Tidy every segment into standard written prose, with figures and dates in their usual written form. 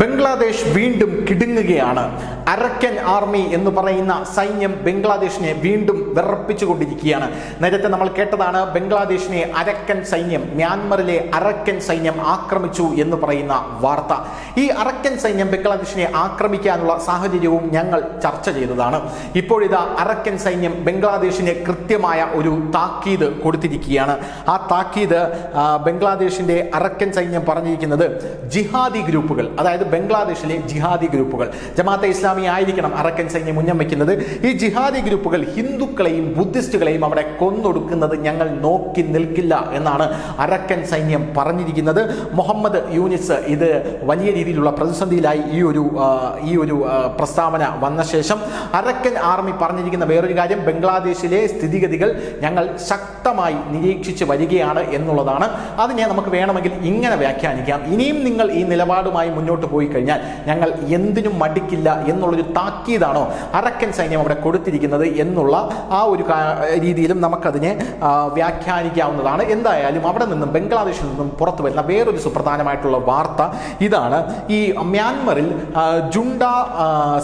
ബംഗ്ലാദേശ് വീണ്ടും കിടുങ്ങുകയാണ്. അരക്കൻ ആർമി എന്ന് പറയുന്ന സൈന്യം ബംഗ്ലാദേശിനെ വീണ്ടും വിറപ്പിച്ചുകൊണ്ടിരിക്കുകയാണ്. നേരത്തെ നമ്മൾ കേട്ടതാണ് ബംഗ്ലാദേശിനെ അരക്കൻ സൈന്യം, മ്യാൻമറിലെ അരക്കൻ സൈന്യം ആക്രമിച്ചു എന്ന് പറയുന്ന വാർത്ത. ഈ അരക്കൻ സൈന്യം ബംഗ്ലാദേശിനെ ആക്രമിക്കാനുള്ള സാഹചര്യവും ഞങ്ങൾ ചർച്ച ചെയ്തതാണ്. ഇപ്പോഴിതാ അരക്കൻ സൈന്യം ബംഗ്ലാദേശിന് കൃത്യമായ ഒരു താക്കീത് കൊടുത്തിരിക്കുകയാണ്. ആ താക്കീത് ബംഗ്ലാദേശിന്റെ അരക്കൻ സൈന്യം പറഞ്ഞിരിക്കുന്നത് ജിഹാദി ഗ്രൂപ്പുകൾ, അതായത് ബംഗ്ലാദേശിലെ ജിഹാദി ഗ്രൂപ്പുകൾ, ജമാഅത്തെ ഇസ്ലാമി ആയിരിക്കണം അരക്കൻ സൈന്യം ഉന്നം വയ്ക്കുന്നത്. ഈ ജിഹാദി ഗ്രൂപ്പുകൾ ഹിന്ദുക്കളെയും ബുദ്ധിസ്റ്റുകളെയും അവിടെ കൊന്നൊടുക്കുന്നത് ഞങ്ങൾ നോക്കി നിൽക്കില്ല എന്നാണ് അരക്കൻ സൈന്യം പറഞ്ഞിരിക്കുന്നത്. മുഹമ്മദ് യൂനിസ് ഇത് വലിയ രീതിയിലുള്ള പ്രതിസന്ധിയിലായി ഈ ഒരു പ്രസ്താവന വന്ന ശേഷം അരക്കൻ ആർമി പറഞ്ഞിരിക്കുന്ന വേറൊരു കാര്യം, ബംഗ്ലാദേശിലെ സ്ഥിതിഗതികൾ ഞങ്ങൾ ശക്തമായി നിരീക്ഷിച്ച് വരികയാണ് എന്നുള്ളതാണ്. അതിനെ നമുക്ക് വേണമെങ്കിൽ ഇങ്ങനെ വ്യാഖ്യാനിക്കാം: ഇനിയും നിങ്ങൾ ഈ നിലപാടുമായി മുന്നോട്ട് പോയി കഴിഞ്ഞാൽ ഞങ്ങൾ എന്തിനും മടിക്കില്ല എന്നുള്ളൊരു താക്കീതാണോ അരക്കൻ സൈന്യം അവിടെ കൊടുത്തിരിക്കുന്നത് എന്നുള്ള ആ ഒരു രീതിയിലും നമുക്കതിനെ വ്യാഖ്യാനിക്കാവുന്നതാണ്. എന്തായാലും അവിടെ നിന്നും ബംഗ്ലാദേശിൽ നിന്നും പുറത്തു വരുന്ന വേറൊരു സുപ്രധാനമായിട്ടുള്ള വാർത്ത ഇതാണ്: ഈ മ്യാൻമറിൽ ജുണ്ട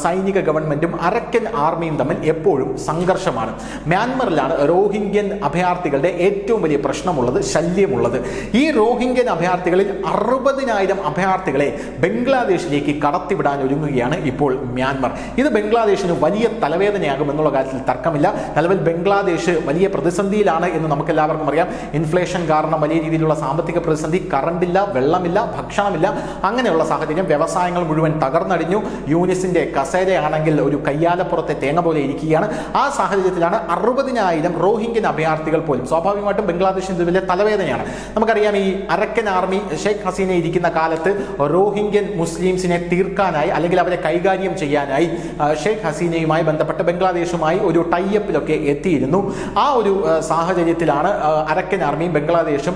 സൈനിക ഗവൺമെന്റും അരക്കൻ ആർമിയും തമ്മിൽ എപ്പോഴും സംഘർഷമാണ്. മ്യാൻമറിലാണ് റോഹിംഗ്യൻ അഭയാർത്ഥികളുടെ ഏറ്റവും വലിയ പ്രശ്നമുള്ളത്, ശല്യമുള്ളത്. ഈ റോഹിംഗ്യൻ അഭയാർത്ഥികളിൽ 60,000 അഭയാർത്ഥികളെ ബംഗ്ലാദേശിലേക്ക് കടത്തിവിടാൻ ഒരുങ്ങുകയാണ് ഇപ്പോൾ മ്യാൻമർ. ഇത് ബംഗ്ലാദേശിന് വലിയ തലവേദനയാകും എന്നുള്ള കാര്യത്തിൽ തർക്കമില്ല. നിലവിൽ ബംഗ്ലാദേശ് വലിയ പ്രതിസന്ധിയിലാണ് എന്ന് നമുക്കെല്ലാവർക്കും അറിയാം. ഇൻഫ്ലേഷൻ കാരണം വലിയ രീതിയിലുള്ള സാമ്പത്തിക പ്രതിസന്ധി, കറണ്ടില്ല, വെള്ളമില്ല, ഭക്ഷണമില്ല, അങ്ങനെയുള്ള സാഹചര്യം. വ്യവസായങ്ങൾ മുഴുവൻ തകർന്നടിഞ്ഞു. യൂനിസിന്റെ കസേരയാണെങ്കിൽ ഒരു കയ്യാലപ്പുറത്തെ തേങ്ങ പോലെ ഇരിക്കുകയാണ്. ആ സാഹചര്യത്തിലാണ് 60,000 റോഹിംഗ്യൻ അഭയാർത്ഥികൾ പോലും. സ്വാഭാവികമായിട്ടും ബംഗ്ലാദേശിന് ഇത് വലിയ തലവേദനയാണ്. നമുക്കറിയാം, ഈ അരക്കൻ ആർമി ഷെയ്ഖ് ഹസീന ഇരിക്കുന്ന കാലത്ത് റോഹിംഗ്യൻ മുസ്ലിംസിനെ തീർക്കാനായി അല്ലെങ്കിൽ അവരെ കൈകാര്യം ചെയ്യാനായി ഷെയ്ഖ് ഹസീനയുമായി ബന്ധപ്പെട്ട് ബംഗ്ലാദേശുമായി ഒരു ടൈഅപ്പിലൊക്കെ എത്തിയിരുന്നു. ആ ഒരു സാഹചര്യത്തിലാണ് അരക്കൻ ആർമിയും ബംഗ്ലാദേശും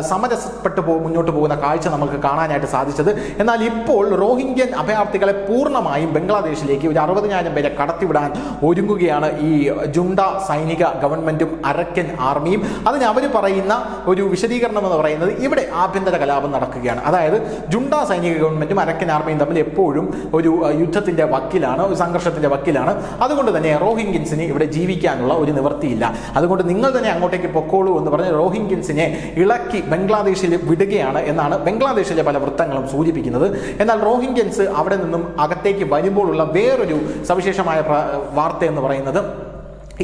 സമരപ്പെട്ട് മുന്നോട്ട് പോകുന്ന കാഴ്ച നമുക്ക് കാണാനായിട്ട് സാധിച്ചത്. എന്നാൽ ഇപ്പോൾ റോഹിംഗ്യൻ അഭയാർത്ഥികളെ പൂർണ്ണമായും ബംഗ്ലാദേശിലേക്ക് ഒരു 60,000 പേരെ കടത്തിവിടാൻ ഒരുങ്ങുകയാണ് ഈ ജുണ്ട സൈനിക ഗവൺമെന്റും അരക്കൻ ആർമിയും. അതിന് അവർ പറയുന്ന ഒരു വിശദീകരണം എന്ന് പറയുന്നത്, ഇവിടെ ആഭ്യന്തര കലാപം നടക്കുകയാണ്. അതായത് ജുണ്ട സൈനിക ഗവൺമെന്റും അരക്കൻ ആർമിയും തമ്മിൽ എപ്പോഴും ഒരു യുദ്ധത്തിന്റെ വക്കിലാണ്, ഒരു സംഘർഷത്തിന്റെ വക്കിലാണ്. അതുകൊണ്ട് തന്നെ റോഹിംഗ്യൻസിന് ഇവിടെ ജീവിക്കാനുള്ള ഒരു നിവൃത്തിയില്ല. അതുകൊണ്ട് നിങ്ങൾ തന്നെ അങ്ങോട്ടേക്ക് പൊക്കോളൂ എന്ന് പറഞ്ഞ് റോഹിംഗ്യൻസിനെ ഇളക്കി ബംഗ്ലാദേശിൽ വിടുകയാണ് എന്നാണ് ബംഗ്ലാദേശിലെ പല വൃത്തങ്ങളും സൂചിപ്പിക്കുന്നത്. എന്നാൽ റോഹിംഗ്യൻസ് അവിടെ നിന്നും അകത്തേക്ക് വരുമ്പോഴുള്ള വേറൊരു സവിശേഷമായ വാർത്ത എന്ന് പറയുന്നത്,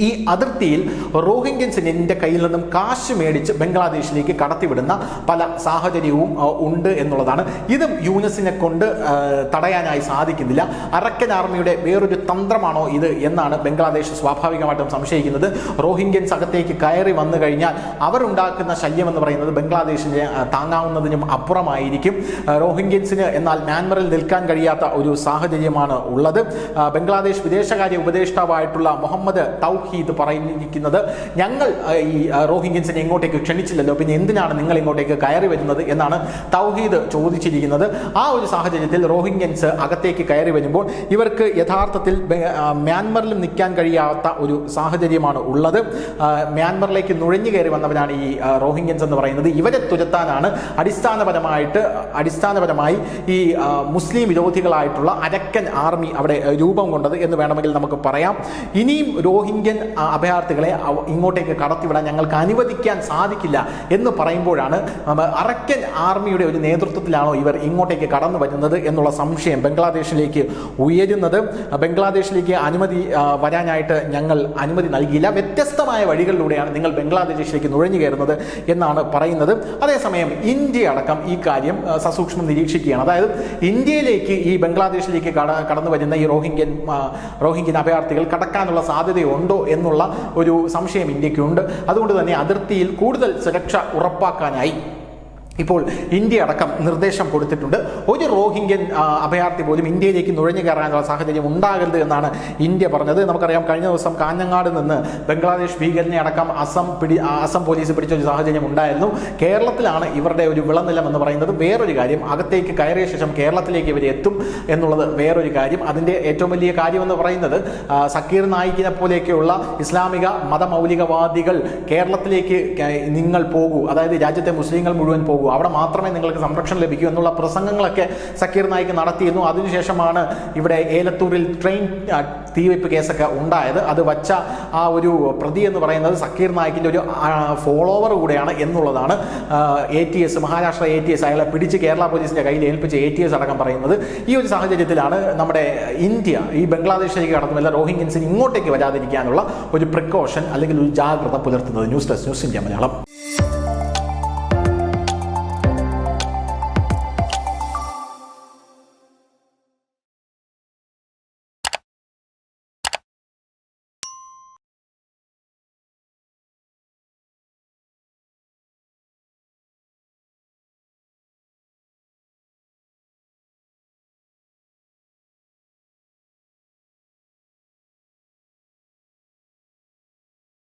ഈ അതിർത്തിയിൽ റോഹിംഗ്യൻസിന്റെ കയ്യിൽ നിന്നും കാശ് മേടിച്ച് ബംഗ്ലാദേശിലേക്ക് കടത്തിവിടുന്ന പല സാഹചര്യവും ഉണ്ട് എന്നുള്ളതാണ്. ഇതും യൂനിസിനെ കൊണ്ട് തടയാനായി സാധിക്കുന്നില്ല. അരക്കൻ ആർമിയുടെ വേറൊരു തന്ത്രമാണോ ഇത് എന്നാണ് ബംഗ്ലാദേശ് സ്വാഭാവികമായിട്ടും സംശയിക്കുന്നത്. റോഹിംഗ്യൻസ് അകത്തേക്ക് കയറി വന്നു കഴിഞ്ഞാൽ അവരുണ്ടാക്കുന്ന ശല്യം എന്ന് പറയുന്നത് ബംഗ്ലാദേശിനെ താങ്ങാവുന്നതിനും അപ്പുറമായിരിക്കും. റോഹിംഗ്യൻസിന് എന്നാൽ മ്യാൻമറിൽ നിൽക്കാൻ കഴിയാത്ത ഒരു സാഹചര്യമാണ് ഉള്ളത്. ബംഗ്ലാദേശ് വിദേശകാര്യ ഉപദേഷ്ടാവായിട്ടുള്ള മുഹമ്മദ് തൗഹീദ് പറഞ്ഞിരിക്കുന്നത്, ഞങ്ങൾ ഈ റോഹിംഗ്യൻസിനെ ഇങ്ങോട്ടേക്ക് ക്ഷണിച്ചില്ലല്ലോ, പിന്നെ എന്തിനാണ് നിങ്ങൾ ഇങ്ങോട്ടേക്ക് കയറി വരുന്നത് എന്നാണ് തൗഹീദ് ചോദിച്ചിരിക്കുന്നത്. ആ ഒരു സാഹചര്യത്തിൽ റോഹിംഗ്യൻസ് അകത്തേക്ക് കയറി വരുമ്പോൾ ഇവർക്ക് യഥാർത്ഥത്തിൽ മ്യാൻമറിലും നിൽക്കാൻ കഴിയാത്ത ഒരു സാഹചര്യമാണ് ഉള്ളത്. മ്യാൻമറിലേക്ക് നുഴഞ്ഞു കയറി വന്നവരാണ് ഈ റോഹിംഗ്യൻസ് എന്ന് പറയുന്നത്. ഇവരെ തുരത്താനാണ് അടിസ്ഥാനപരമായി ഈ മുസ്ലിം വിരോധികളായിട്ടുള്ള അരക്കൻ ആർമി അവിടെ രൂപം കൊണ്ടത് എന്ന് വേണമെങ്കിൽ നമുക്ക് പറയാം. ഇനിയും റോഹിംഗ്യൻ അഭയാർത്ഥികളെ ഇങ്ങോട്ടേക്ക് കടത്തിവിടാൻ ഞങ്ങൾക്ക് അനുവദിക്കാൻ സാധിക്കില്ല എന്ന് പറയുമ്പോഴാണ് അരക്കൻ ആർമിയുടെ ഒരു നേതൃത്വത്തിലാണോ ഇവർ ഇങ്ങോട്ടേക്ക് കടന്നു വരുന്നത് എന്നുള്ള സംശയം ബംഗ്ലാദേശിലേക്ക് ഉയരുന്നത്. ബംഗ്ലാദേശിലേക്ക് വരാനായിട്ട് ഞങ്ങൾ അനുമതി നൽകിയില്ല, വ്യത്യസ്തമായ വഴികളിലൂടെയാണ് നിങ്ങൾ ബംഗ്ലാദേശിലേക്ക് നുഴഞ്ഞു കയറുന്നത് എന്നാണ് പറയുന്നത്. അതേസമയം ഇന്ത്യ അടക്കം ഈ കാര്യം സസൂക്ഷ്മം നിരീക്ഷിക്കുകയാണ്. അതായത് ഇന്ത്യയിലേക്ക് ഈ ബംഗ്ലാദേശിലേക്ക് കടന്നു വരുന്ന ഈ റോഹിംഗ്യൻ അഭയാർത്ഥികൾ കടക്കാനുള്ള സാധ്യതയുണ്ടോ എന്നുള്ള ഒരു സംശയം ഇന്ത്യക്കുണ്ട്. അതുകൊണ്ട് തന്നെ അതിർത്തിയിൽ കൂടുതൽ സുരക്ഷ ഉറപ്പാക്കാനായി ഇപ്പോൾ ഇന്ത്യ അടക്കം നിർദ്ദേശം കൊടുത്തിട്ടുണ്ട്. ഒരു റോഹിംഗ്യൻ അഭയാർത്ഥി പോലും ഇന്ത്യയിലേക്ക് നുഴഞ്ഞു കയറാനുള്ള സാഹചര്യം ഉണ്ടാകരുത് എന്നാണ് ഇന്ത്യ പറഞ്ഞത്. നമുക്കറിയാം, കഴിഞ്ഞ ദിവസം കാഞ്ഞങ്ങാട് നിന്ന് ബംഗ്ലാദേശ് ഭീകരനെ അടക്കം അസം പോലീസ് പിടിച്ച ഒരു സാഹചര്യം ഉണ്ടായിരുന്നു. കേരളത്തിലാണ് ഇവരുടെ ഒരു വിളനിലം എന്ന് പറയുന്നത് വേറൊരു കാര്യം. അകത്തേക്ക് കയറിയ ശേഷം കേരളത്തിലേക്ക് ഇവർ എത്തും എന്നുള്ളത് വേറൊരു കാര്യം. അതിൻ്റെ ഏറ്റവും വലിയ കാര്യം എന്ന് പറയുന്നത്, സക്കീർ നായിക്കിനെ പോലെയൊക്കെയുള്ള ഇസ്ലാമിക മതമൗലികവാദികൾ കേരളത്തിലേക്ക് നിങ്ങൾ പോകൂ, അതായത് രാജ്യത്തെ മുസ്ലിങ്ങൾ മുഴുവൻ പോകൂ, പോകൂ, അവിടെ മാത്രമേ നിങ്ങൾക്ക് സംരക്ഷണം ലഭിക്കൂ എന്നുള്ള പ്രസംഗങ്ങളൊക്കെ സക്കീർ നായിക് നടത്തിയിരുന്നു. അതിനുശേഷമാണ് ഇവിടെ ഏലത്തൂരിൽ ട്രെയിൻ തീവയ്പ്പ് കേസൊക്കെ ഉണ്ടായത്. അത് വച്ച ആ ഒരു പ്രതി എന്ന് പറയുന്നത് സക്കീർ നായിക്കിൻ്റെ ഒരു ഫോളോവർ കൂടെയാണ് എന്നുള്ളതാണ് ATS, മഹാരാഷ്ട്ര ATS അയാളെ പിടിച്ച് കേരള പോലീസിൻ്റെ കയ്യിൽ ഏൽപ്പിച്ച ATS അടക്കം പറയുന്നത്. ഈ ഒരു സാഹചര്യത്തിലാണ് നമ്മുടെ ഇന്ത്യ ഈ ബംഗ്ലാദേശിലേക്ക് കടന്നുവല്ല റോഹിംഗ്യൻസിന് ഇങ്ങോട്ടേക്ക് വരാതിരിക്കാനുള്ള ഒരു പ്രിക്കോഷൻ അല്ലെങ്കിൽ ഒരു ജാഗ്രത പുലർത്തുന്നത്. News desk, news India Malayalam.